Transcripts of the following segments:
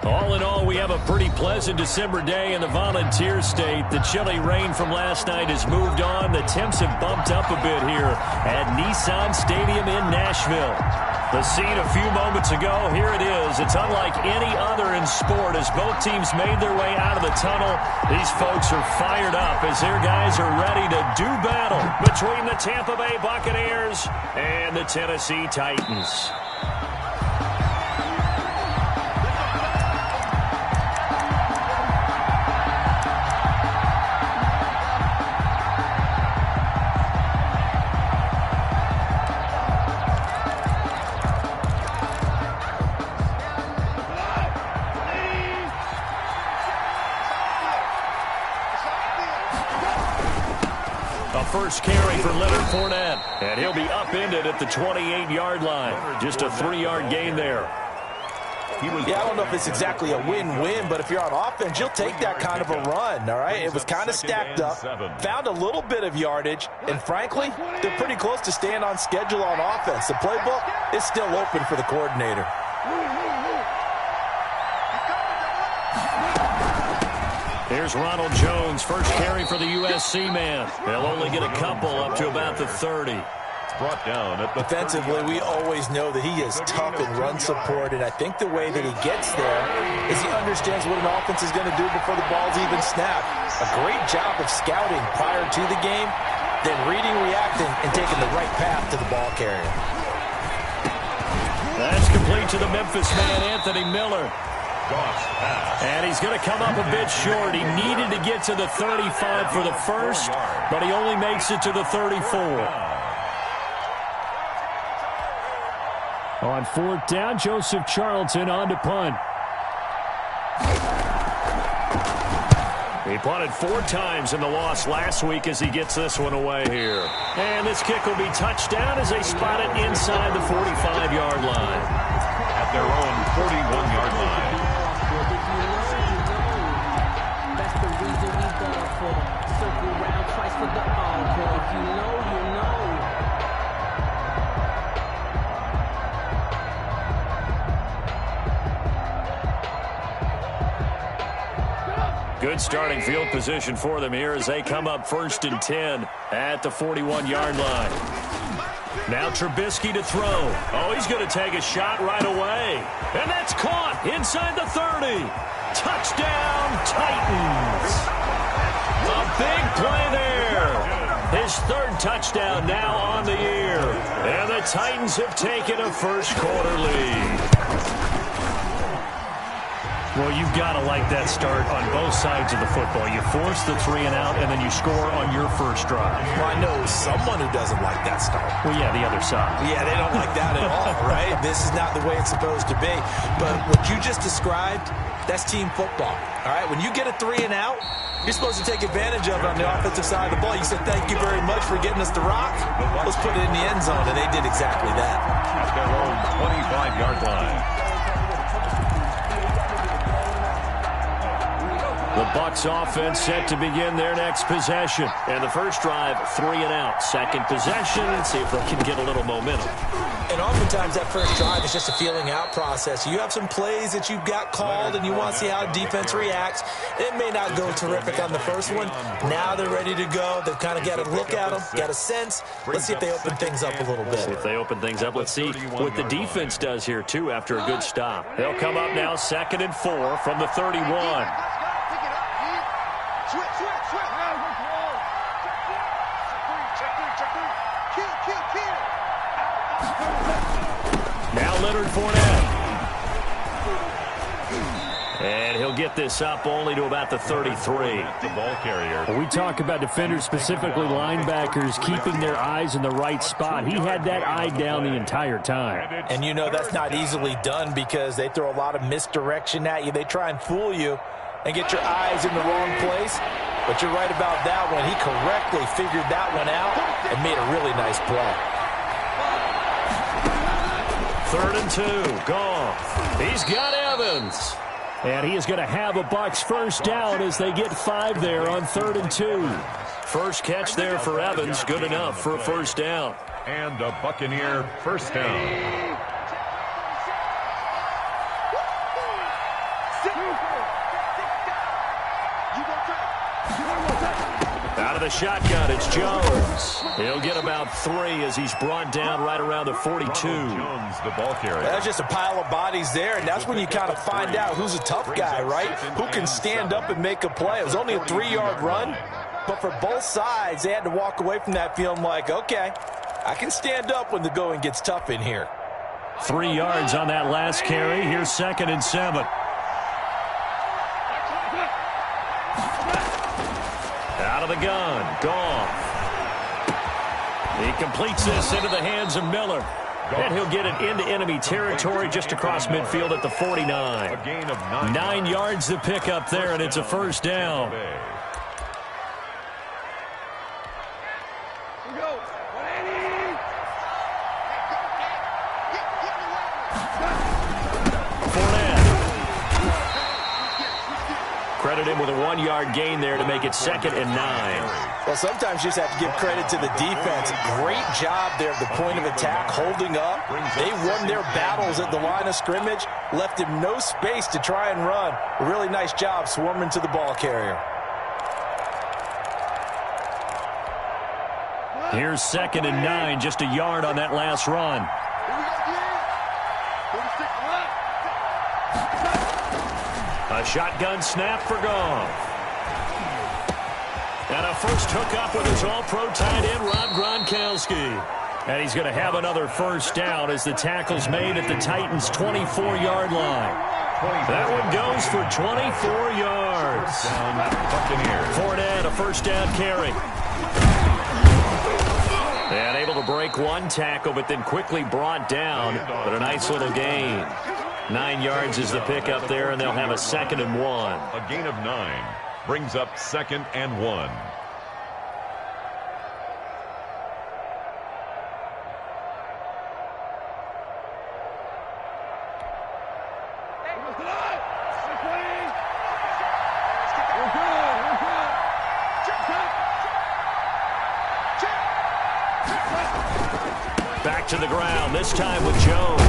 All in all, we have a pretty pleasant December day in the Volunteer State. The chilly rain from last night has moved on. The temps have bumped up a bit here at Nissan Stadium in Nashville. The scene a few moments ago, here it is. It's unlike any other in sport as both teams made their way out of the tunnel. These folks are fired up as their guys are ready to do battle between the Tampa Bay Buccaneers and the Tennessee Titans. First carry for Leonard Fournette, and he'll be upended at the 28-yard line. Just a 3-yard gain there. Yeah, I don't know if it's exactly a win-win, but if you're on offense, you'll take that kind of a run, all right? It was kind of stacked up, found a little bit of yardage, and frankly, they're pretty close to staying on schedule on offense. The playbook is still open for the coordinator. Here's Ronald Jones, first carry for the USC man. They'll only get a couple up to about the 30. Brought down at the Defensively, we always know that he is tough in run support, and I think the way that he gets there is he understands what an offense is going to do before the ball's even snapped. A great job of scouting prior to the game, then reading, reacting, and taking the right path to the ball carrier. That's complete to the Memphis man, Anthony Miller. And he's going to come up a bit short. He needed to get to the 35 for the first, but he only makes it to the 34. On fourth down, Joseph Charlton on to punt. He punted 4 times in the loss last week as he gets this one away here. And this kick will be touchdown as they spot it inside the 45-yard line. At their own 41-yard line. Good starting field position for them here as they come up 1st and 10 at the 41-yard line. Now Trubisky to throw. Oh, he's going to take a shot right away. And that's caught inside the 30. Touchdown, Titans. A big play there. His 3rd touchdown now on the year. And the Titans have taken a first-quarter lead. Well, you've got to like that start on both sides of the football. You force the 3 and out, and then you score on your first drive. Well, I know someone who doesn't like that start. Well, yeah, the other side. Yeah, they don't like that at all, right? This is not the way it's supposed to be. But what you just described, that's team football, all right? When you get a 3 and out, you're supposed to take advantage of it on the offensive side of the ball. You said, thank you very much for getting us the rock. Let's put it in the end zone, and they did exactly that. At their own 25-yard line. The Bucs offense set to begin their next possession. And the first drive, 3 and out. Second possession, let's see if they can get a little momentum. And oftentimes that first drive is just a feeling out process. You have some plays that you've got called and you want to see how defense reacts. It may not go terrific on the first one. Now they're ready to go. They've kind of got a look at them, got a sense. Let's see if they open things up a little bit. If they open things up, let's see what the defense does here, too, after a good stop. They'll come up now 2nd and 4 from the 31. Now Leonard Fournette. And he'll get this up only to about the 33. The ball carrier. We talk about defenders, specifically linebackers, keeping their eyes in the right spot. He had that eye down the entire time. And you know that's not easily done because they throw a lot of misdirection at you. They try and fool you and get your eyes in the wrong place. But you're right about that one. He correctly figured that one out and made a really nice play. 3rd and 2, Goff. He's got Evans. And he is going to have a Bucs first down as they get 5 there on 3rd and 2. First catch there for Evans, good enough for a first down. And a Buccaneer first down. Out of the shotgun, it's Jones. He'll get about 3 as he's brought down right around the 42. Jones, the ball carrier. That's just a pile of bodies there, and that's when you kind of find out who's a tough guy, right? Who can stand up and make a play. It was only a 3-yard run, but for both sides, they had to walk away from that feeling like, okay, I can stand up when the going gets tough in here. 3 yards on that last carry. Here's 2nd and 7. Out of the gun. Goff. He completes this into the hands of Miller. And he'll get it into enemy territory just across midfield at the 49. A gain of 9 yards to pick up there, and it's a first down. Credit him with a 1-yard gain there to make it 2nd and 9. Well, sometimes you just have to give credit to the defense. Great job there at the point of attack, holding up. They won their battles at the line of scrimmage, left him no space to try and run. A really nice job swarming to the ball carrier. Here's 2nd and 9, just a yard on that last run. A shotgun snap for Goff. And a first hookup with his all-pro tight end, Rob Gronkowski. And he's going to have another first down as the tackle's made at the Titans' 24-yard line. That one goes for 24 yards. Fournette, a first down carry. And able to break one tackle, but then quickly brought down. But a nice little gain. 9 yards is the pickup there, and they'll have a 2nd and 1. A gain of 9 brings up 2nd and 1. Back to the ground, this time with Jones.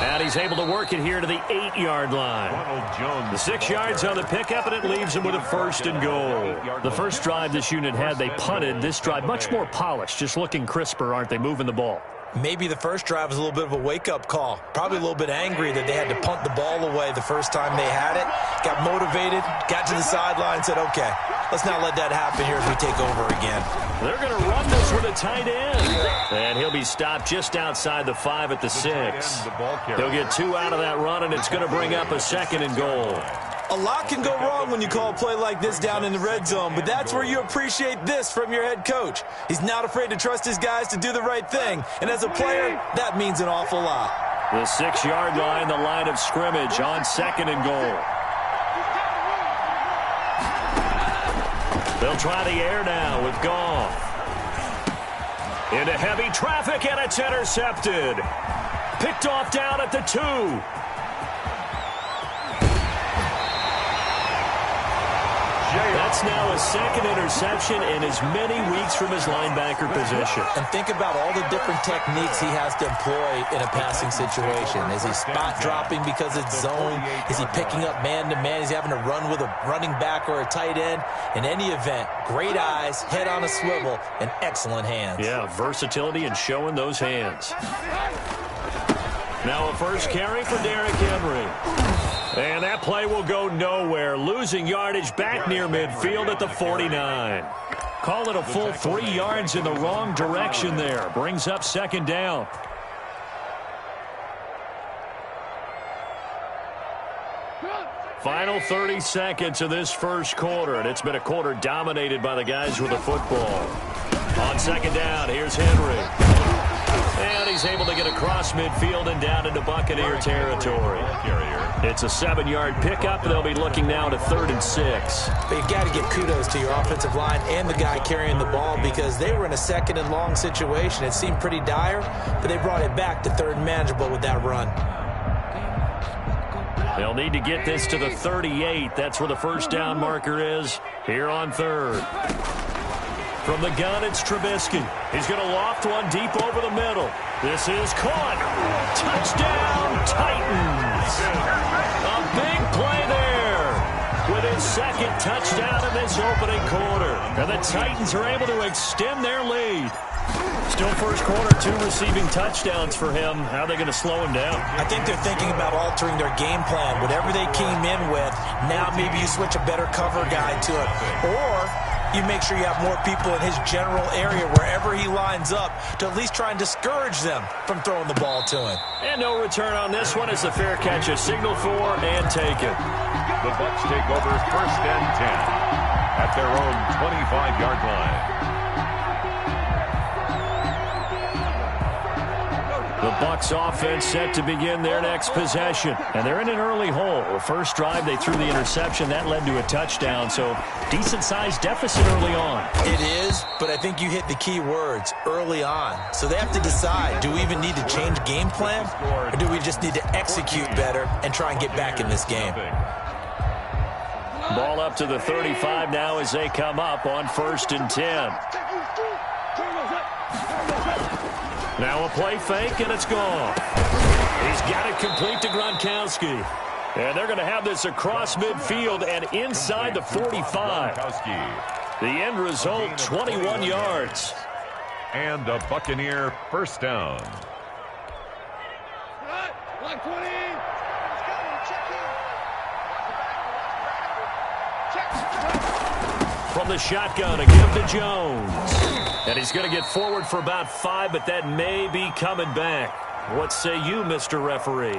And he's able to work it here to the 8-yard line. The 6 yards on the pickup, and it leaves him with a 1st and goal. The first drive this unit had, they punted. This drive, much more polished, just looking crisper, aren't they, moving the ball? Maybe the first drive was a little bit of a wake-up call. Probably a little bit angry that they had to punt the ball away the first time they had it. Got motivated, got to the sideline, said, okay, let's not let that happen here as we take over again. They're going to run this with a tight end. And he'll be stopped just outside the 5 at the 6. He'll get 2 out of that run, and it's going to bring up a 2nd and goal. A lot can go wrong when you call a play like this down in the red zone, but that's where you appreciate this from your head coach. He's not afraid to trust his guys to do the right thing, and as a player, that means an awful lot. The 6-yard line, the line of scrimmage on 2nd and goal. They'll try the air now with Goff. Into heavy traffic, and it's intercepted. Picked off down at the 2. That's now his 2nd interception in as many weeks from his linebacker position. And think about all the different techniques he has to employ in a passing situation. Is he spot dropping because it's zone? Is he picking up man-to-man? Is he having to run with a running back or a tight end? In any event, great eyes, head on a swivel, and excellent hands. Yeah, versatility and showing those hands. Now a first carry for Derrick Henry. And that play will go nowhere. Losing yardage back near midfield at the 49. Call it a full 3 yards in the wrong direction there. Brings up 2nd down. Final 30 seconds of this first quarter, and it's been a quarter dominated by the guys with the football. On 2nd down, here's Henry. And he's able to get across midfield and down into Buccaneer territory. It's a 7-yard pickup, and they'll be looking now to 3rd and 6. But you've got to give kudos to your offensive line and the guy carrying the ball because they were in a 2nd and long situation. It seemed pretty dire, but they brought it back to 3rd and manageable with that run. They'll need to get this to the 38. That's where the first down marker is here on 3rd. From the gun, it's Trubisky. He's going to loft one deep over the middle. This is caught. Touchdown, Titans. A big play there. Within the second touchdown of this opening quarter. And the Titans are able to extend their lead. Still first quarter, 2 receiving touchdowns for him. How are they going to slow him down? I think they're thinking about altering their game plan. Whatever they came in with, now maybe you switch a better cover guy to it. Or you make sure you have more people in his general area wherever he lines up to at least try and discourage them from throwing the ball to him. And no return on this one as the fair catch is signaled for and taken. The Bucs take over 1st and 10 at their own 25-yard line. The Bucs offense set to begin their next possession. And they're in an early hole. The first drive, they threw the interception. That led to a touchdown. So decent-sized deficit early on. It is, but I think you hit the key words, early on. So they have to decide, do we even need to change game plan? Or do we just need to execute better and try and get back in this game? Ball up to the 35 now as they come up on 1st and 10. Now a play fake, and it's gone. He's got it complete to Gronkowski. And they're going to have this across midfield and inside the 45. The end result, 21 yards. And a Buccaneer first down. From the shotgun, a give to Jones. And he's going to get forward for about 5, but that may be coming back. What say you, Mr. Referee?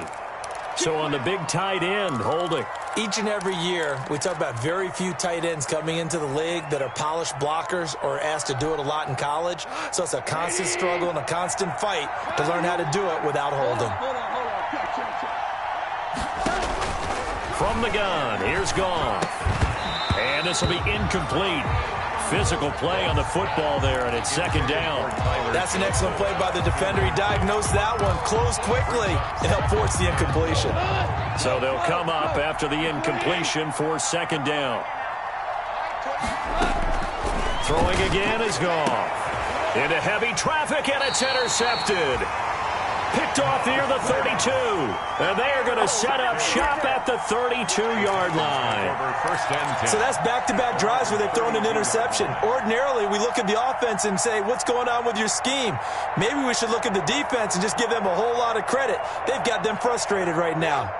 So on the big tight end, holding. Each and every year, we talk about very few tight ends coming into the league that are polished blockers or asked to do it a lot in college. So it's a constant struggle and a constant fight to learn how to do it without holding. From the gun, here's Goff. And this will be incomplete. Physical play on the football there, and it's 2nd down. That's an excellent play by the defender. He diagnosed that one, closed quickly, and helped force the incompletion. So they'll come up after the incompletion for 2nd down. Throwing again is Goff. Into heavy traffic, and it's intercepted. Picked off near the 32. And they are going to set up shop at the 32-yard line. So that's back-to-back drives where they've thrown an interception. Ordinarily, we look at the offense and say, what's going on with your scheme? Maybe we should look at the defense and just give them a whole lot of credit. They've got them frustrated right now.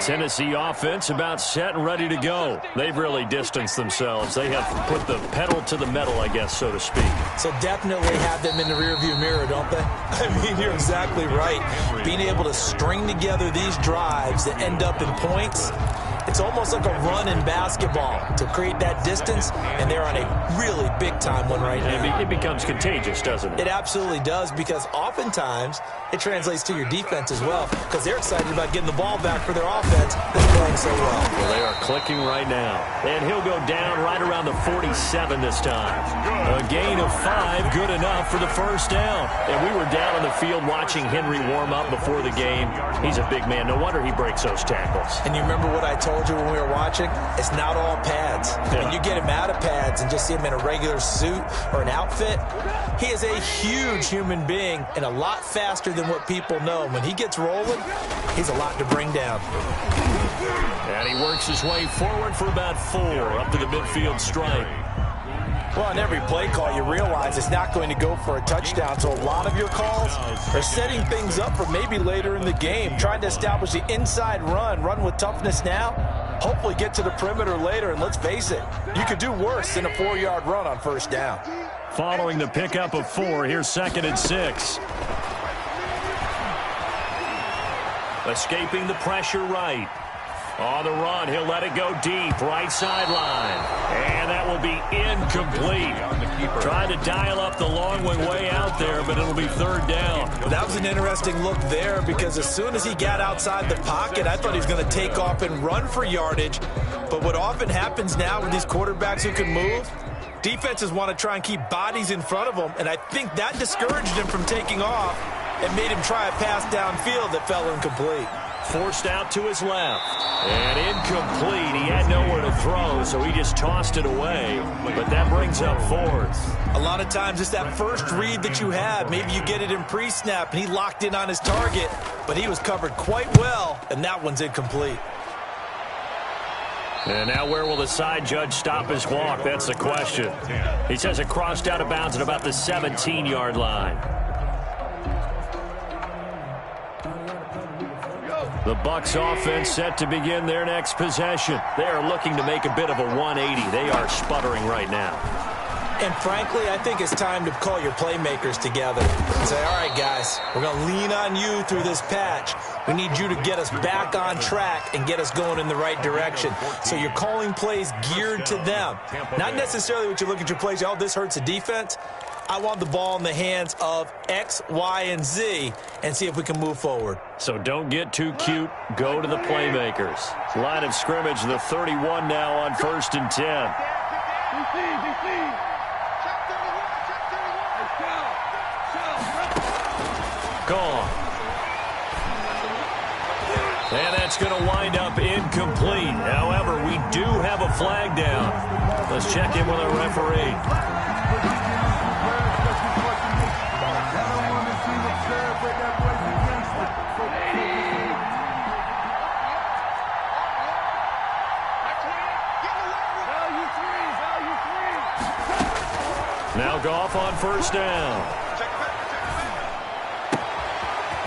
Tennessee offense about set and ready to go. They've really distanced themselves. They have put the pedal to the metal, I guess, so to speak. So definitely have them in the rearview mirror, don't they? I mean, you're exactly right. Being able to string together these drives that end up in points, it's almost like a run in basketball to create that distance, and they're on a really big-time one right now. It becomes contagious, doesn't it? It absolutely does, because oftentimes it translates to your defense as well, because they're excited about getting the ball back for their offense that's playing so well. Well, they are clicking right now. And he'll go down right around the 47 this time. A gain of 5, good enough for the first down. And we were down on the field watching Henry warm up before the game. He's a big man. No wonder he breaks those tackles. And you remember what I told you when we were watching? It's not all pads. When you get him out of pads and just see him in a regular suit or an outfit, he is a huge human being and a lot faster than what people know. When he gets rolling, he's a lot to bring down. And he works his way forward for about 4 up to the midfield stripe. Well, on every play call, you realize it's not going to go for a touchdown. So a lot of your calls are setting things up for maybe later in the game, trying to establish the inside run with toughness now, hopefully get to the perimeter later. And let's face it, you could do worse than a 4-yard run on first down. Following the pickup of 4, here's 2nd and 6. Escaping the pressure right. On the run, he'll let it go deep, right sideline. And that will be incomplete. Trying to dial up the long way out there, but it'll be 3rd down. Well, that was an interesting look there, because as soon as he got outside the pocket, I thought he was going to take off and run for yardage. But what often happens now with these quarterbacks who can move, defenses want to try and keep bodies in front of them, and I think that discouraged him from taking off and made him try a pass downfield that fell incomplete. Forced out to his left. And incomplete. He had nowhere to throw, so he just tossed it away. But that brings up 4th. A lot of times it's that first read that you have. Maybe you get it in pre-snap, and he locked in on his target, but he was covered quite well, and that one's incomplete. And now where will the side judge stop his walk? That's the question. He says it crossed out of bounds at about the 17-yard line. The Bucs offense set to begin their next possession. They are looking to make a bit of a 180. They are sputtering right now. And frankly, I think it's time to call your playmakers together and say, all right, guys, we're going to lean on you through this patch. We need you to get us back on track and get us going in the right direction. So you're calling plays geared to them. Not necessarily what you look at your plays, oh, this hurts the defense. I want the ball in the hands of X, Y, and Z and see if we can move forward. So don't get too cute. Go to the playmakers. Line of scrimmage, the 31 now on 1st and 10. Gone. And that's going to wind up incomplete. However, we do have a flag down. Let's check in with our referee. Now Goff on 1st down.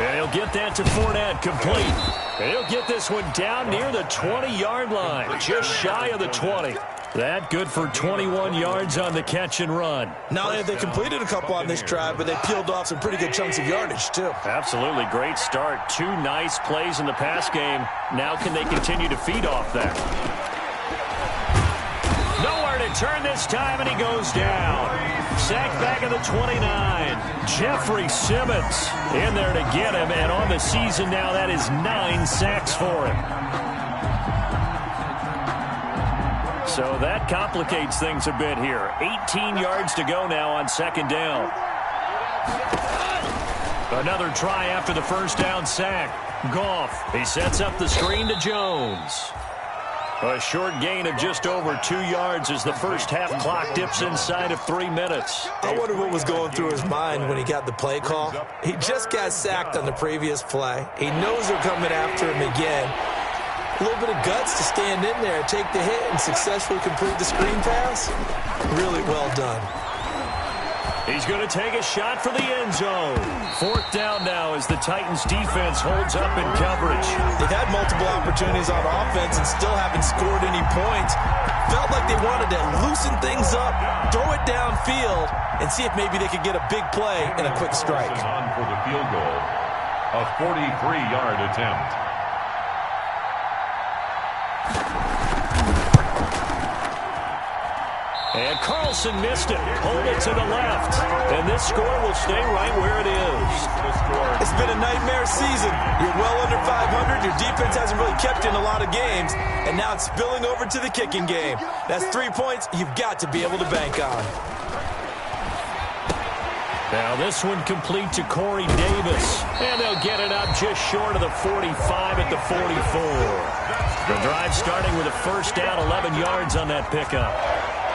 And he'll get that to Fournette, complete. And he'll get this one down near the 20-yard line, just shy of the 20. That good for 21 yards on the catch and run. Not only have they completed a couple on this drive, but they peeled off some pretty good chunks of yardage, too. Absolutely great start. 2 nice plays in the pass game. Now can they continue to feed off that? Nowhere to turn this time, and he goes down. Sacked back at the 29. Jeffrey Simmons in there to get him, and on the season now, that is 9 sacks for him. So that complicates things a bit here. 18 yards to go now on 2nd down. Another try after the 1st down sack. Goff, he sets up the screen to Jones. A short gain of just over 2 yards as the first half clock dips inside of 3 minutes. I wonder what was going through his mind when he got the play call. He just got sacked on the previous play. He knows they're coming after him again. A little bit of guts to stand in there, take the hit, and successfully complete the screen pass. Really well done. He's going to take a shot for the end zone. 4th down now as the Titans defense holds up in coverage. They've had multiple opportunities on offense and still haven't scored any points. Felt like they wanted to loosen things up, throw it downfield, and see if maybe they could get a big play and a quick strike. On for the field goal, a 43-yard attempt. And Carlson missed it. Hold it to the left. And this score will stay right where it is. It's been a nightmare season. You're well under 500. Your defense hasn't really kept you in a lot of games. And now it's spilling over to the kicking game. That's 3 points you've got to be able to bank on. Now this one complete to Corey Davis. And they'll get it up just short of the 45 at the 44. The drive starting with a 1st down, 11 yards on that pickup.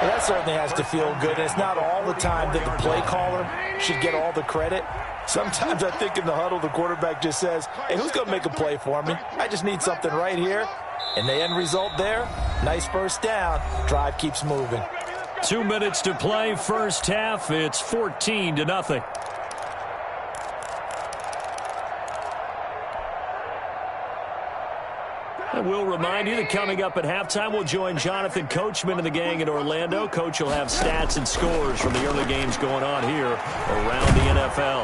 Well, that certainly has to feel good. It's not all the time that the play caller should get all the credit. Sometimes I think in the huddle, the quarterback just says, hey, who's going to make a play for me? I just need something right here. And the end result there, nice 1st down. Drive keeps moving. 2 minutes to play, 1st half. It's 14-0. I will remind you that coming up at halftime, we'll join Jonathan Coachman and the gang in Orlando. Coach will have stats and scores from the early games going on here around the NFL.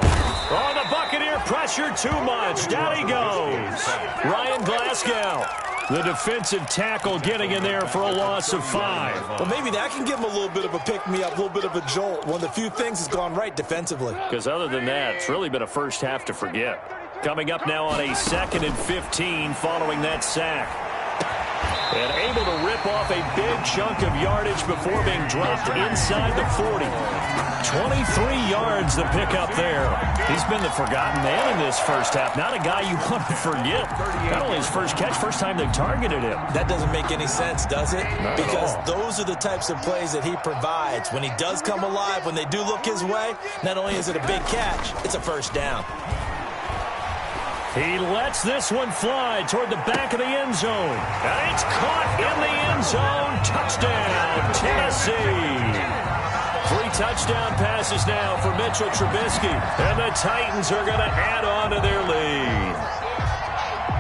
Oh, the Buccaneer pressure too much. Down he goes. Ryan Glasgow, the defensive tackle, getting in there for a loss of 5. Well, maybe that can give him a little bit of a pick-me-up, a little bit of a jolt. One of the few things that's gone right defensively. Because other than that, it's really been a first half to forget. Coming up now on a 2nd and 15 following that sack. And able to rip off a big chunk of yardage before being dropped inside the 40. 23 yards the pickup there. He's been the forgotten man in this first half. Not a guy you want to forget. Not only his first catch, first time they targeted him. That doesn't make any sense, does it? Because those are the types of plays that he provides. When he does come alive, when they do look his way, not only is it a big catch, it's a 1st down. He lets this one fly toward the back of the end zone. And it's caught in the end zone. Touchdown, Tennessee. 3 touchdown passes now for Mitchell Trubisky. And the Titans are going to add on to their lead.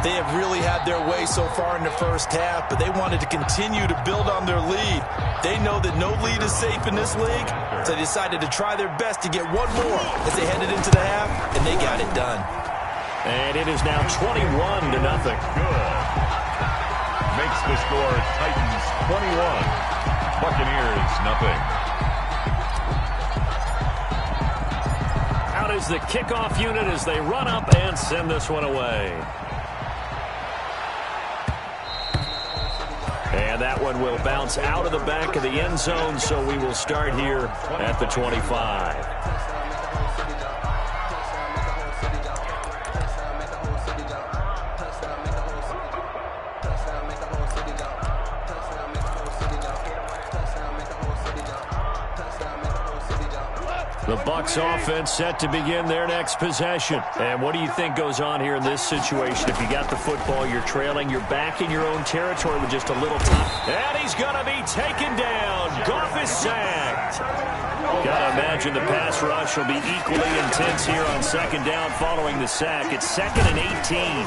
They have really had their way so far in the first half, but they wanted to continue to build on their lead. They know that no lead is safe in this league, so they decided to try their best to get one more as they headed into the half, and they got it done. And it is now 21-0. Good. Makes the score Titans 21, Buccaneers nothing. Out is the kickoff unit as they run up and send this one away. And that one will bounce out of the back of the end zone, so we will start here at the 25. The Bucs offense set to begin their next possession. And what do you think goes on here in this situation? If you got the football, you're trailing, you're back in your own territory with just a little time. And he's going to be taken down. Goff is sacked. Got to imagine the pass rush will be equally intense here on second down following the sack. It's 2nd and 18.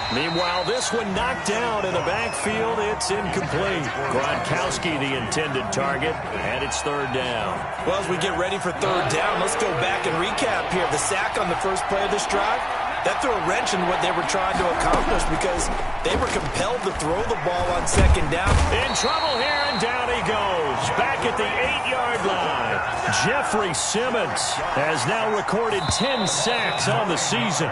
Meanwhile, this one knocked down in the backfield. It's incomplete. Gronkowski, the intended target, and it's 3rd down. Well, as we get ready for 3rd down, let's go back and recap here. The sack on the first play of this drive, that threw a wrench in what they were trying to accomplish because they were compelled to throw the ball on 2nd down. In trouble here, and down he goes. Back at the 8-yard line. Jeffrey Simmons has now recorded 10 sacks on the season.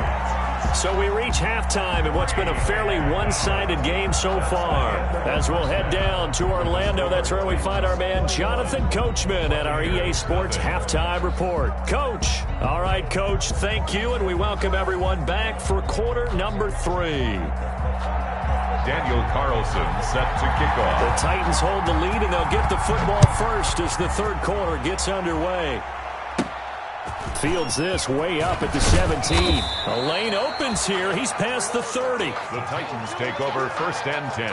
So we reach halftime in what's been a fairly one-sided game so far. As we'll head down to Orlando, that's where we find our man Jonathan Coachman at our EA Sports Halftime Report. Coach. All right, Coach, thank you, and we welcome everyone back for quarter number 3. Daniel Carlson set to kick off. The Titans hold the lead, and they'll get the football first as the 3rd quarter gets underway. Fields this way up at the 17. A lane opens here. He's past the 30. The Titans take over 1st and 10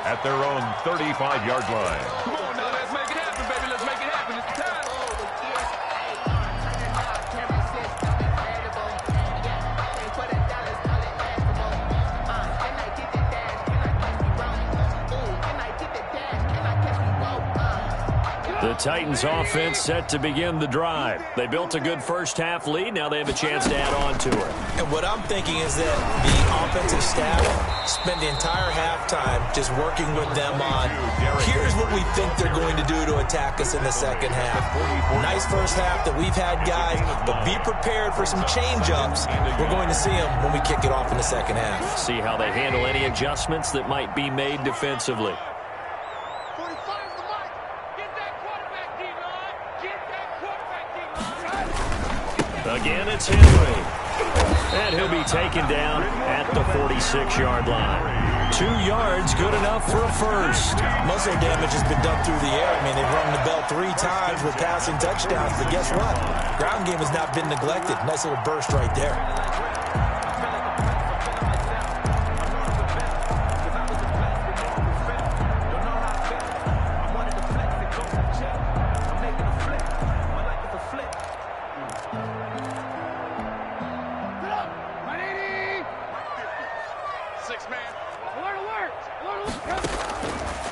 at their own 35-yard line. Come on now, let's make it happen, baby. Let's make it happen. It's time. The Titans offense set to begin the drive. They built a good first-half lead. Now they have a chance to add on to it. And what I'm thinking is that the offensive staff spent the entire halftime just working with them on, here's what we think they're going to do to attack us in the second half. Nice first half that we've had, guys, but be prepared for some change-ups. We're going to see them when we kick it off in the second half. See how they handle any adjustments that might be made defensively. Again, it's Henry. And he'll be taken down at the 46-yard line. 2 yards, good enough for a first. Muscle damage has been done through the air. I mean, they've rung the bell 3 times with passing touchdowns, but guess what? Ground game has not been neglected. Nice little burst right there.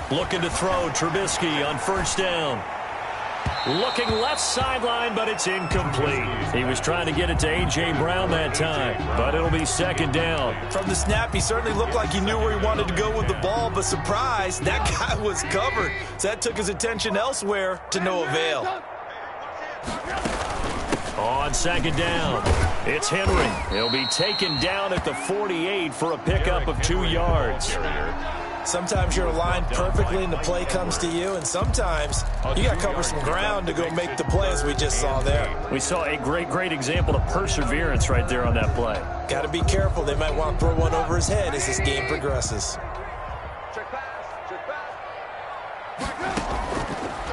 Looking to throw, Trubisky on 1st down. Looking left sideline, but it's incomplete. He was trying to get it to A.J. Brown that time, but it'll be 2nd down. From the snap, he certainly looked like he knew where he wanted to go with the ball, but surprise, that guy was covered. So that took his attention elsewhere to no avail. On 2nd down, it's Henry. He'll be taken down at the 48 for a pickup of 2 yards. Sometimes you're aligned perfectly and the play comes to you, and sometimes you got to cover some ground to go make the play, as we just saw there. We saw a great example of perseverance right there on that play. Got to be careful. They might want to throw one over his head as this game progresses.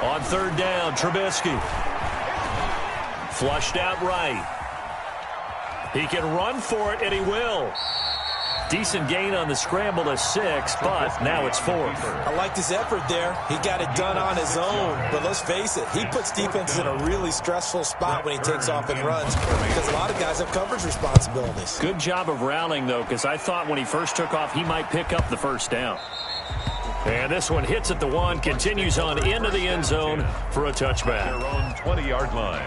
On 3rd down, Trubisky. Flushed out right. He can run for it, and he will. Decent gain on the scramble of 6, but now it's 4th. I liked his effort there. He got it done on his own. But let's face it, he puts defenses in a really stressful spot when he takes off and runs because a lot of guys have coverage responsibilities. Good job of rallying, though, because I thought when he first took off, he might pick up the first down. And this one hits at the 1, continues on into the end zone for a touchback. Their own 20-yard line.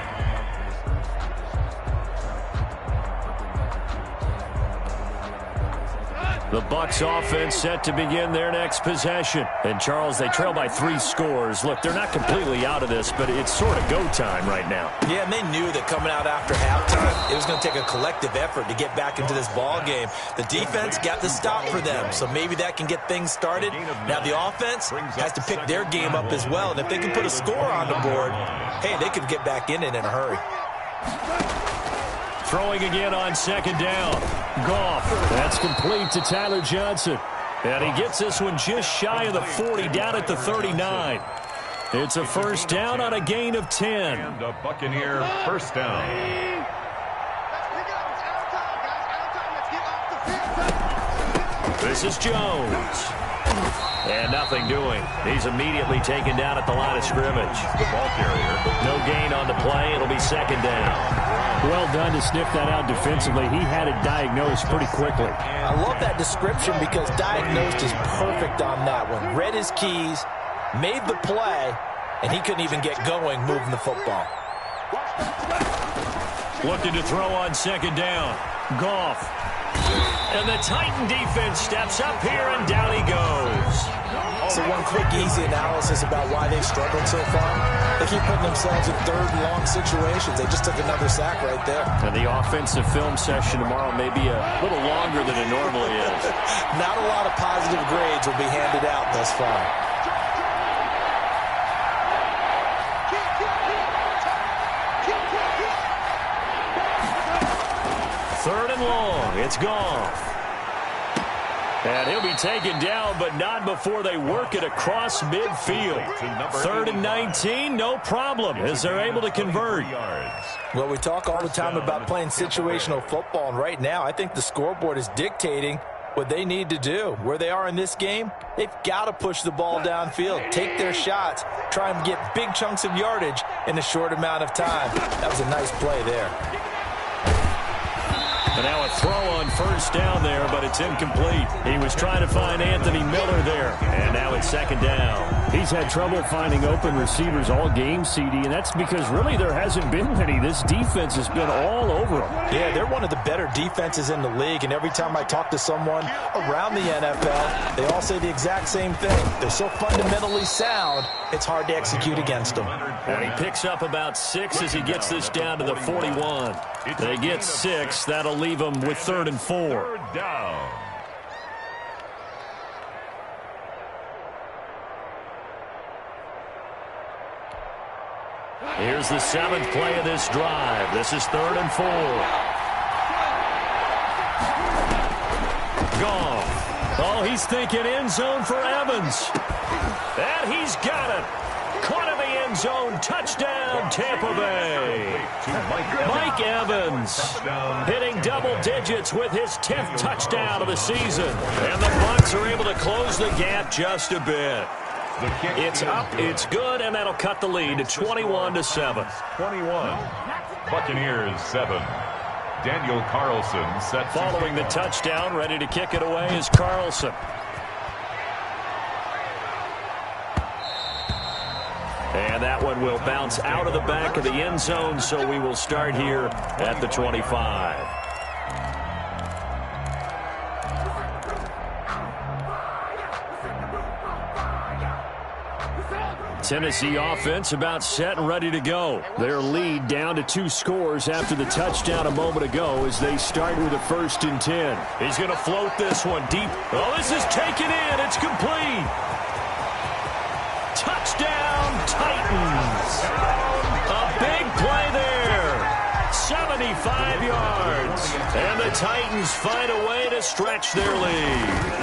The Bucs offense set to begin their next possession. And, Charles, they trail by 3 scores. Look, they're not completely out of this, but it's sort of go time right now. Yeah, and they knew that coming out after halftime, it was going to take a collective effort to get back into this ball game. The defense got the stop for them, so maybe that can get things started. Now the offense has to pick their game up as well, and if they can put a score on the board, hey, they could get back in it in a hurry. Throwing again on 2nd down. Goff. That's complete to Tyler Johnson. And he gets this one just shy of the 40, down at the 39. It's a first down on a gain of 10. And a Buccaneer first down. This is Jones. And nothing doing. He's immediately taken down at the line of scrimmage. The ball carrier. No gain on the play. It'll be 2nd down. Well done to sniff that out defensively. He had it diagnosed pretty quickly. I love that description because diagnosed is perfect on that one. Read his keys, made the play, and he couldn't even get going moving the football. Looking to throw on 2nd down. Goff. And the Titan defense steps up here, and down he goes. So one quick, easy analysis about why they've struggled so far. They keep putting themselves in 3rd and long situations. They just took another sack right there. And the offensive film session tomorrow may be a little longer than it normally is. Not a lot of positive grades will be handed out thus far. Third and long. It's Goff. And he'll be taken down, but not before they work it across midfield. 3rd and 19, no problem, as they're able to convert. Well, we talk all the time about playing situational football, and right now I think the scoreboard is dictating what they need to do. Where they are in this game, they've got to push the ball downfield, take their shots, try and get big chunks of yardage in a short amount of time. That was a nice play there. And now a throw on first down there, but it's incomplete. He was trying to find Anthony Miller there, and now it's 2nd down. He's had trouble finding open receivers all game, CD, and that's because really there hasn't been many. This defense has been all over them. Yeah, they're one of the better defenses in the league, and every time I talk to someone around the NFL, they all say the exact same thing. They're so fundamentally sound, it's hard to execute against them. And he picks up about 6 as he gets this down to the 41. They get 6. That'll leave them with 3rd and 4. 3rd down. Here's the 7th play of this drive. This is 3rd and 4. Goff. Oh, he's thinking end zone for Evans. And he's got it. Caught in the end zone. Touchdown, Tampa Bay. Mike Evans hitting double digits with his 10th touchdown of the season. And the Bucs are able to close the gap just a bit. It's up, it's good, and that'll cut the lead to 21-7. 21. Buccaneers 7. Daniel Carlson set. Following the touchdown, ready to kick it away is Carlson. And that one will bounce out of the back of the end zone, so we will start here at the 25. Tennessee offense about set and ready to go. Their lead down to 2 scores after the touchdown a moment ago as they start with a 1st and 10. He's going to float this one deep. Oh, this is taken in. It's complete. Touchdown, Titans. A big play there. 75 yards. And the Titans find a way to stretch their lead.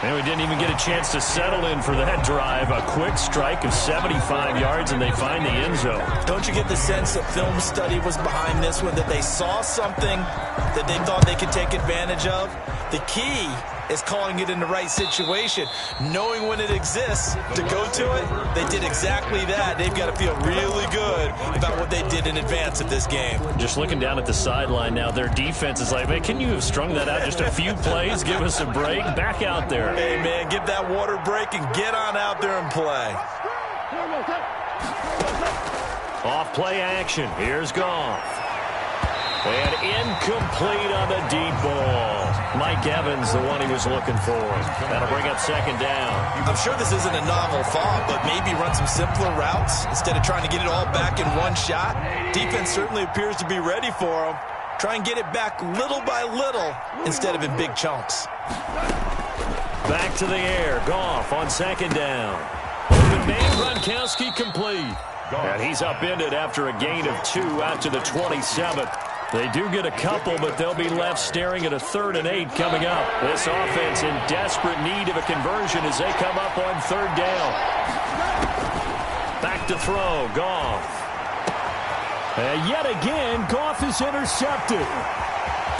And we didn't even get a chance to settle in for that drive. A quick strike of 75 yards, and they find the end zone. Don't you get the sense that film study was behind this one, that they saw something that they thought they could take advantage of? The key is calling it in the right situation, knowing when it exists to go to it. They did exactly that. They've got to feel really good about what they did in advance of this game. Just looking down at the sideline now, their defense is like, man, can you have strung that out just a few plays? Give us a break. Back out there. Hey, man, give that water break and get on out there and play. Off play action. Here's Goff. And incomplete on the deep ball. Mike Evans, the one he was looking for. That'll bring up second down. I'm sure this isn't a novel thought, but maybe run some simpler routes instead of trying to get it all back in one shot. Defense certainly appears to be ready for them. Try and get it back little by little instead of in big chunks. Back to the air. Goff on second down. Open man, Gronkowski complete. And he's upended after a gain of 2 out to the 27th. They do get a couple, but they'll be left staring at a 3rd and 8 coming up. This offense in desperate need of a conversion as they come up on 3rd down. Back to throw. Goff. And yet again, Goff is intercepted.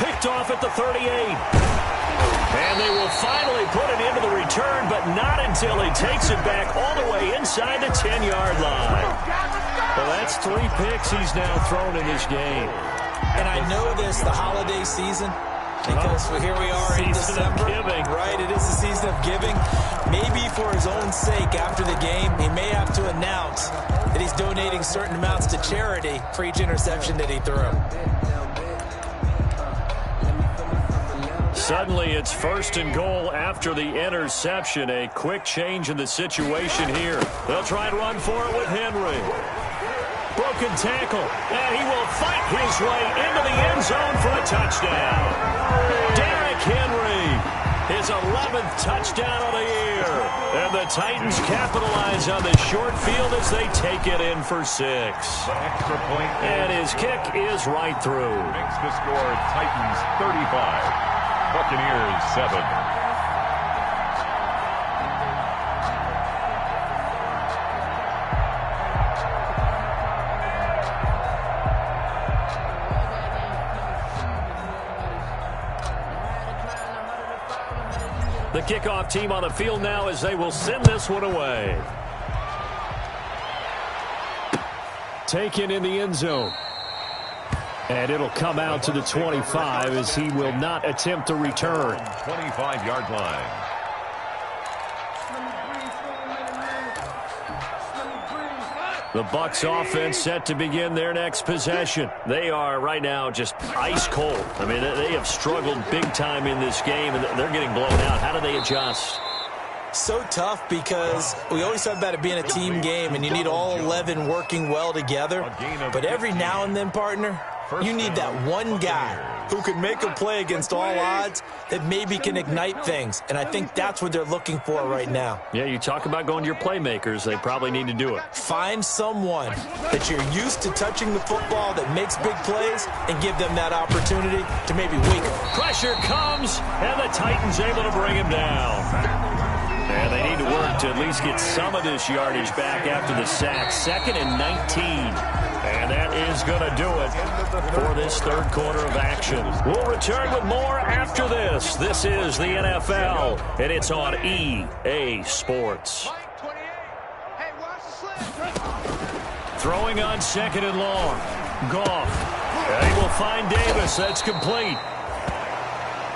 Picked off at the 38. And they will finally put it into the return, but not until he takes it back all the way inside the 10-yard line. Well, that's 3 picks he's now thrown in this game. And I know this, the holiday season, because here we are in December. Right, it is the season of giving. Maybe for his own sake after the game, he may have to announce that he's donating certain amounts to charity for each interception that he threw. Suddenly, it's 1st and goal after the interception. A quick change in the situation here. They'll try and run for it with Henry. Broken tackle, and he will fight his way into the end zone for a touchdown. Derrick Henry, his 11th touchdown of the year. And the Titans capitalize on the short field as they take it in for 6. Extra point. And his kick is right through. Makes the score Titans 35. Buccaneers 7. The kickoff team on the field now as they will send this one away. Taken in the end zone. And it'll come out to the 25 as he will not attempt to return. 25-yard line. The Bucs offense set to begin their next possession. They are right now just ice cold. I mean, they have struggled big time in this game, and they're getting blown out. How do they adjust? So tough because we always talk about it being a team game, and you need all 11 working well together. But every now and then, partner, you need that one guy who can make a play against all odds that maybe can ignite things. And I think that's what they're looking for right now. Yeah, you talk about going to your playmakers. They probably need to do it. Find someone that you're used to touching the football that makes big plays and give them that opportunity to maybe weaken. Pressure comes, and the Titans able to bring him down. And they need to work to at least get some of this yardage back after the sack. 2nd and 19. And that is going to do it for this 3rd quarter of action. We'll return with more after this. This is the NFL, and it's on EA Sports. Throwing on 2nd and long. Goff. And he will find Davis. That's complete.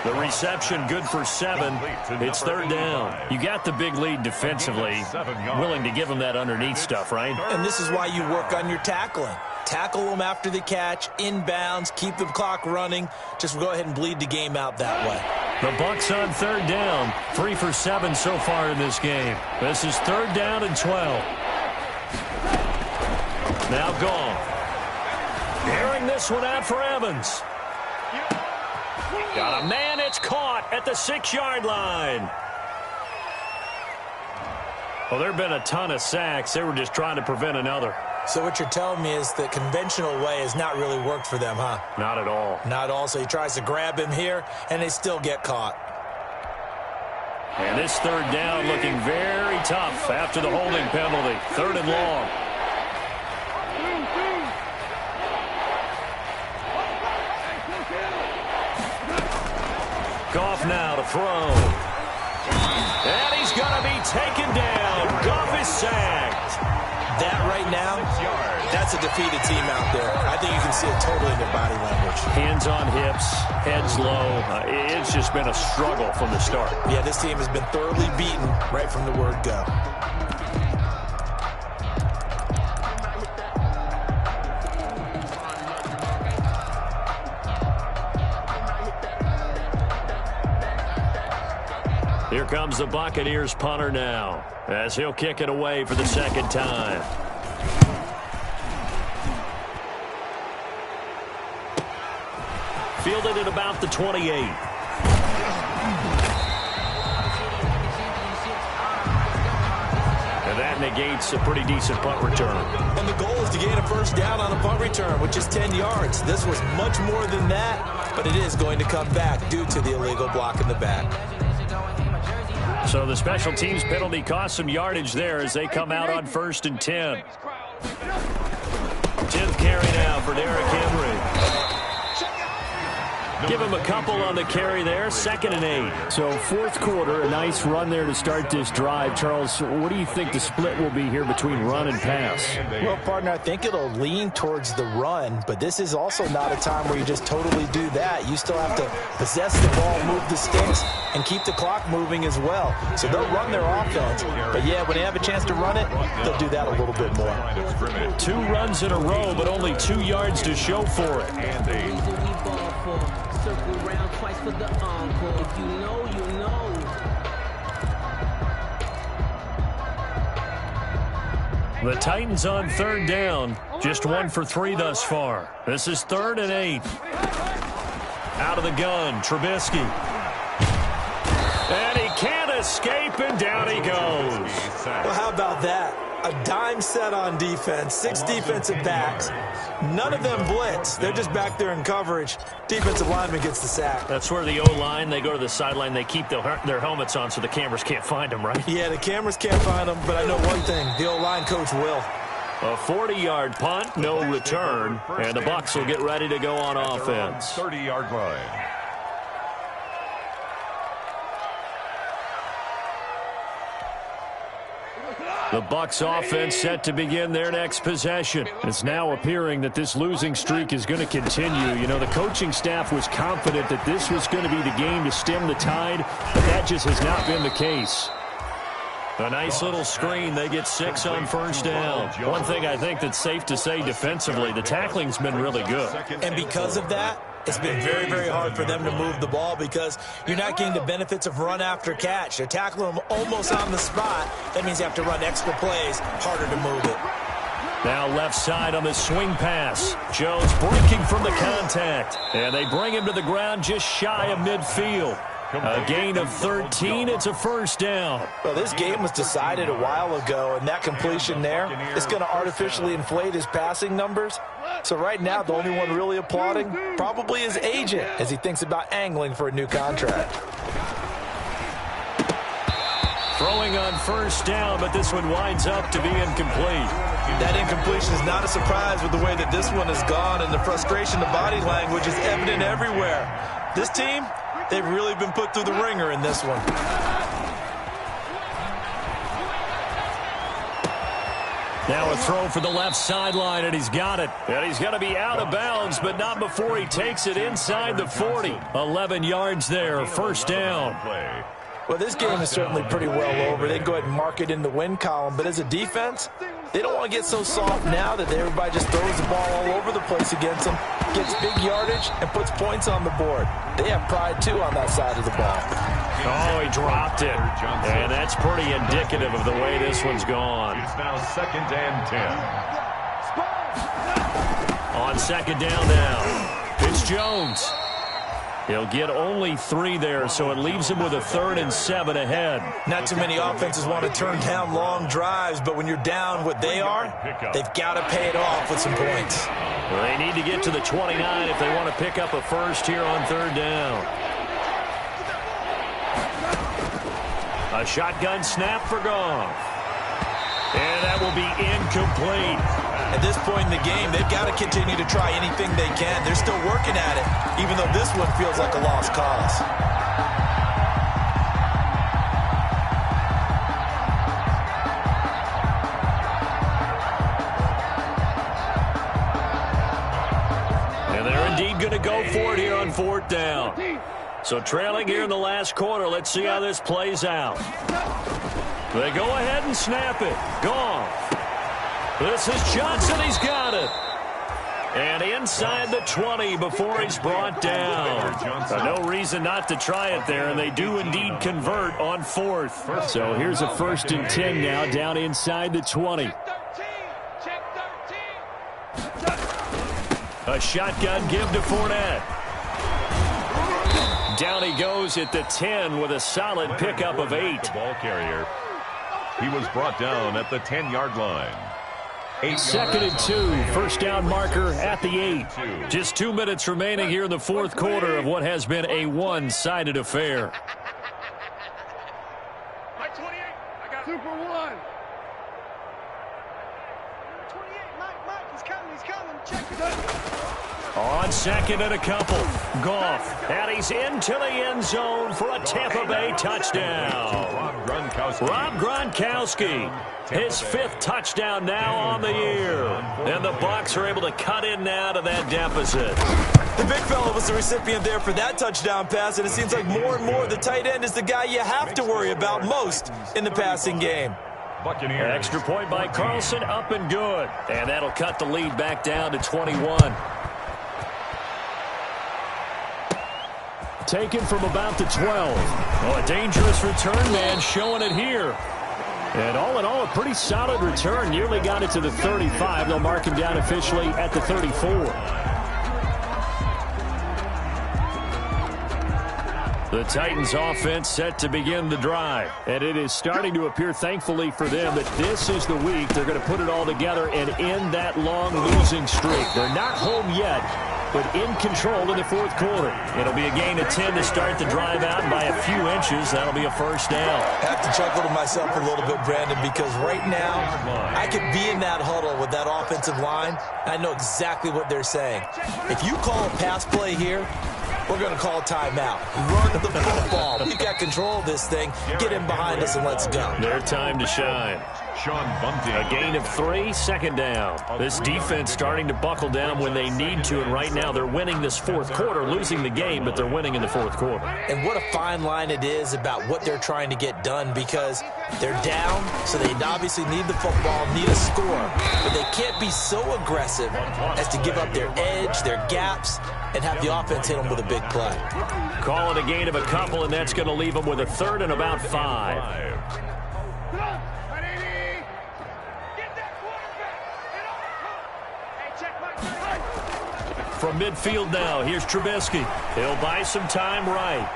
The reception good for 7. It's 3rd down. You got the big lead defensively. Willing to give them that underneath stuff, right? And this is why you work on your tackling. Tackle them after the catch, inbounds, keep the clock running. Just go ahead and bleed the game out that way. The Bucs on 3rd down. 3 for 7 so far in this game. This is 3rd down and 12. Now Goff. Airing this one out for Evans. Got a man, it's caught at the 6-yard line. Well, there have been a ton of sacks. They were just trying to prevent another. So what you're telling me is the conventional way has not really worked for them, huh? Not at all. Not at all. So he tries to grab him here, and they still get caught. And this third down looking very tough after the holding penalty. 3rd and long. Goff now to throw. And he's going to be taken down. Goff is sacked. That right now, that's a defeated team out there. I think you can see it totally in their body language. Hands on hips, heads low. It's just been a struggle from the start. Yeah, this team has been thoroughly beaten right from the word go. Here comes the Buccaneers punter now, as he'll kick it away for the 2nd time. Fielded at about the 28. And that negates a pretty decent punt return. And the goal is to gain a 1st down on a punt return, which is 10 yards. This was much more than that, but it is going to come back due to the illegal block in the back. So the special teams penalty cost some yardage there as they come out on 1st and 10. 10th carry now for Derrick Henry. Give him a couple on the carry there. 2nd and 8. So 4th quarter, a nice run there to start this drive. Charles, what do you think the split will be here between run and pass? Well, partner, I think it'll lean towards the run, but this is also not a time where you just totally do that. You still have to possess the ball, move the sticks, and keep the clock moving as well. So they'll run their offense, but yeah, when they have a chance to run it, they'll do that a little bit more. 2 runs in a row, but only 2 yards to show for it. Circle round twice for the encore. If you know, you know. The Titans on 3rd down. Just 1 for 3 thus far. This is 3rd and 8. Out of the gun, Trubisky. And he can't escape, and down he goes. Well, how about that? A dime set on defense, 6 defensive backs. None of them blitz. They're just back there in coverage. Defensive lineman gets the sack. That's where the O-line, they go to the sideline, they keep their helmets on so the cameras can't find them, right? Yeah, the cameras can't find them, but I know one thing. The O-line coach will. A 40-yard punt, no return, and the Bucs will get ready to go on offense. 30-yard line. The Bucs offense set to begin their next possession. It's now appearing that this losing streak is going to continue. You know, the coaching staff was confident that this was going to be the game to stem the tide, but that just has not been the case. A nice little screen. They get 6 on 1st down. One thing I think that's safe to say defensively, the tackling's been really good. And because of that, it's been very, very hard for them to move the ball because you're not getting the benefits of run after catch. They're tackling them almost on the spot. That means you have to run extra plays, harder to move it. Now left side on the swing pass. Jones breaking from the contact. And they bring him to the ground just shy of midfield. A gain of 13. It's a 1st down. Well, this game was decided a while ago, and that completion there is going to artificially inflate his passing numbers. So right now, the only one really applauding probably his agent as he thinks about angling for a new contract. Throwing on 1st down, but this one winds up to be incomplete. That incompletion is not a surprise with the way that this one has gone, and the frustration, the body language is evident everywhere. This team, they've really been put through the ringer in this one. Now a throw for the left sideline, and he's got it. And he's going to be out of bounds, but not before he takes it inside the 40. 11 yards there, 1st down. Well, this game is certainly pretty well over. They can go ahead and mark it in the win column. But as a defense, they don't want to get so soft now that everybody just throws the ball all over the place against them, gets big yardage, and puts points on the board. They have pride, too, on that side of the ball. Oh, he dropped it. And that's pretty indicative of the way this one's gone. It's now 2nd and 10. On 2nd down now, it's Jones. He'll get only 3 there, so it leaves him with a 3rd and 7 ahead. Not too many offenses want to turn down long drives, but when you're down what they are, they've got to pay it off with some points. Well, they need to get to the 29 if they want to pick up a 1st here on 3rd down. A shotgun snap for Goff. And that will be incomplete. At this point in the game, they've got to continue to try anything they can. They're still working at it, even though this one feels like a lost cause. And they're indeed going to go for it here on 4th down. So trailing here in the last quarter. Let's see how this plays out. They go ahead and snap it. Goff. This is Johnson. He's got it. And inside the 20 before he's brought down. No reason not to try it there, and they do indeed convert on 4th. So here's a 1st and 10 now down inside the 20. A shotgun give to Fournette. Down he goes at the 10 with a solid pickup of 8. The ball carrier. He was brought down at the 10-yard line. 2nd and 2. 1st down marker at the 8. Just 2 minutes remaining here in the 4th quarter of what has been a one-sided affair. Mike 28. I got Super 1. 28. Mike, he's coming. Check it out. On 2nd and a couple. Goff. And he's into the end zone for a Tampa Bay touchdown. Rob Gronkowski. His 5th touchdown now on the year. And the Bucs are able to cut in now to that deficit. The big fella was the recipient there for that touchdown pass, and it seems like more and more the tight end is the guy you have to worry about most in the passing game. Buccaneers. Extra point by Carlson, up and good. And that'll cut the lead back down to 21. Taken from about the 12. Oh, a dangerous return man showing it here. And all in all, a pretty solid return. Nearly got it to the 35. They'll mark him down officially at the 34. The Titans offense set to begin the drive. And it is starting to appear, thankfully for them, that this is the week they're going to put it all together and end that long losing streak. They're not home yet, but in control in the 4th quarter. It'll be a gain of 10 to start the drive out by a few inches. That'll be a 1st down. I have to chuckle to myself a little bit, Brandon, because right now I could be in that huddle with that offensive line. I know exactly what they're saying. If you call a pass play here, we're going to call a timeout. Run the football. We've got control of this thing. Get in behind us and let's go. Their time to shine. Sean Bunting. A gain of 3, 2nd down. This defense starting to buckle down when they need to, and right now they're winning this 4th quarter, losing the game, but they're winning in the 4th quarter. And what a fine line it is about what they're trying to get done, because they're down, so they obviously need the football, need a score, but they can't be so aggressive as to give up their edge, their gaps, and have the offense hit them with a big play. Call it a gain of a couple, and that's going to leave them with a 3rd and about 5. From midfield now, here's Trubisky. He'll buy some time right.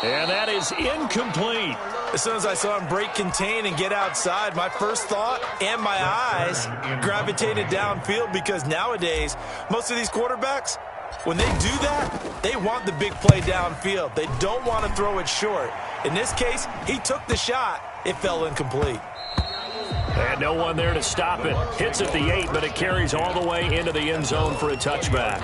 And that is incomplete. As soon as I saw him break contain and get outside, my first thought and my eyes gravitated downfield, because nowadays, most of these quarterbacks, when they do that, they want the big play downfield. They don't want to throw it short. In this case, he took the shot. It fell incomplete. And no one there to stop it. Hits at the 8, but it carries all the way into the end zone for a touchback.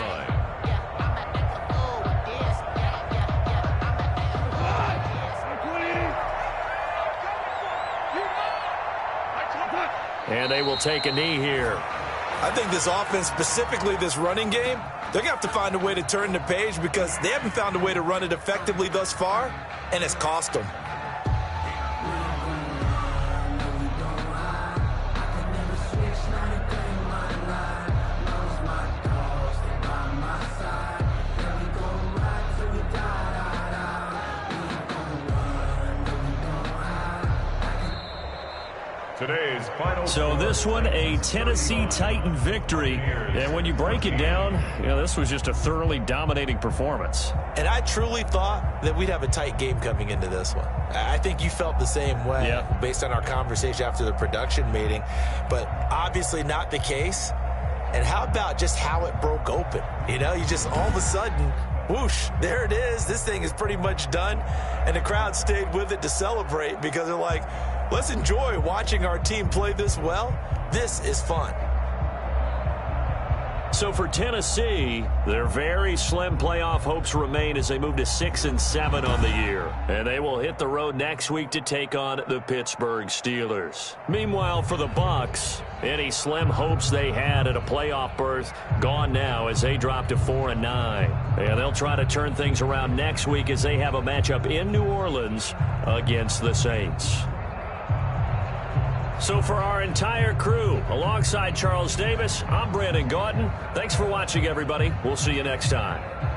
And they will take a knee here. I think this offense, specifically this running game, they're going to have to find a way to turn the page, because they haven't found a way to run it effectively thus far, and it's cost them. Today's final. So this one, a Tennessee Titan victory. And when you break it down, this was just a thoroughly dominating performance. And I truly thought that we'd have a tight game coming into this one. I think you felt the same way based on our conversation after the production meeting, but obviously not the case. And how about just how it broke open? You just all of a sudden, whoosh, there it is. This thing is pretty much done. And the crowd stayed with it to celebrate because they're like, let's enjoy watching our team play this well. This is fun. So for Tennessee, their very slim playoff hopes remain as they move to 6-7 on the year. And they will hit the road next week to take on the Pittsburgh Steelers. Meanwhile, for the Bucs, any slim hopes they had at a playoff berth gone now as they drop to 4-9. And they'll try to turn things around next week as they have a matchup in New Orleans against the Saints. So for our entire crew, alongside Charles Davis, I'm Brandon Gaudin. Thanks for watching, everybody. We'll see you next time.